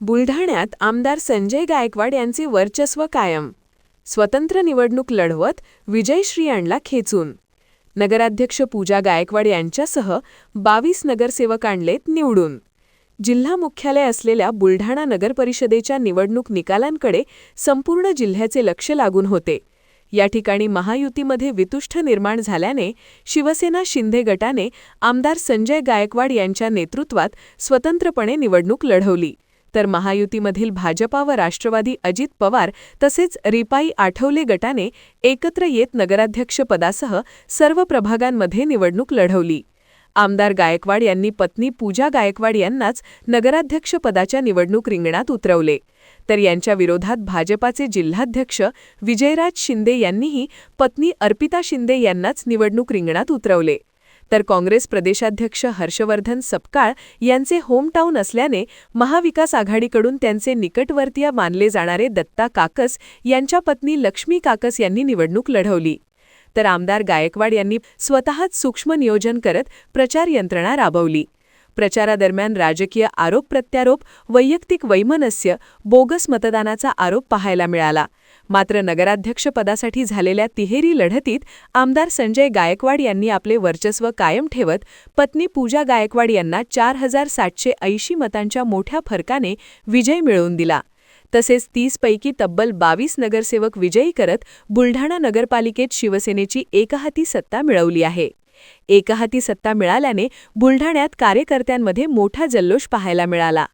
बुलढाण्यात आमदार संजय गायकवाड यांचे वर्चस्व कायम. स्वतंत्र निवडणूक लढवत विजयश्री आणला खेचून. नगराध्यक्ष पूजा गायकवाड यांच्यासह 22 नगरसेवक आणलेत निवडून. जिल्हा मुख्यालय असलेल्या बुलढाणा नगरपरिषदेच्या निवडणूक निकालांकडे संपूर्ण जिल्ह्याचे लक्ष लागून होते. या ठिकाणी महायुतीमध्ये वितुष्ट निर्माण झाल्याने शिवसेना शिंदे गटाने आमदार संजय गायकवाड यांच्या नेतृत्वात स्वतंत्रपणे निवडणूक लढवली, तर महायुतीमधील भाजपा व राष्ट्रवादी अजित पवार तसेच रिपाई आठवले गटाने एकत्र येत नगराध्यक्षपदासह सर्व प्रभागांमध्ये निवडणूक लढवली. आमदार गायकवाड यांनी पत्नी पूजा गायकवाड यांनाच नगराध्यक्षपदाच्या निवडणूक रिंगणात उतरवले, तर यांच्या विरोधात भाजपाचे जिल्हाध्यक्ष विजयराज शिंदे यांनीही पत्नी अर्पिता शिंदे यांनाच निवडणूक रिंगणात उतरवले. तर काँग्रेस प्रदेशाध्यक्ष हर्षवर्धन सपकाळ यांचे होमटाऊन असल्याने महाविकास आघाडीकडून त्यांचे निकटवर्तीय मानले जाणारे दत्ता काकस यांच्या पत्नी लक्ष्मी काकस यांनी निवडणूक लढवली. तर आमदार गायकवाड यांनी स्वतःच सूक्ष्म नियोजन करत प्रचार यंत्रणा राबवली. प्रचारादरम्यान राजकीय आरोप प्रत्यारोप, वैयक्तिक वैमनस्य, बोगस मतदानाचा आरोप पाहायला मिळाला. मात्र नगराध्यक्षपदासाठी झालेल्या तिहेरी लढतीत आमदार संजय गायकवाड यांनी आपले वर्चस्व कायम ठेवत पत्नी पूजा गायकवाड यांना 4780 मतांच्या मोठ्या फरकाने विजय मिळवून दिला. तसेच 30 पैकी तब्बल 22 नगरसेवक विजयी करत बुलढाणा नगरपालिकेत शिवसेनेची एकहाती सत्ता मिळवली आहे. एकहाती सत्ता मिळाल्याने बुलढाण्यात कार्यकर्त्यांमध्ये मोठा जल्लोष पाहायला मिळाला.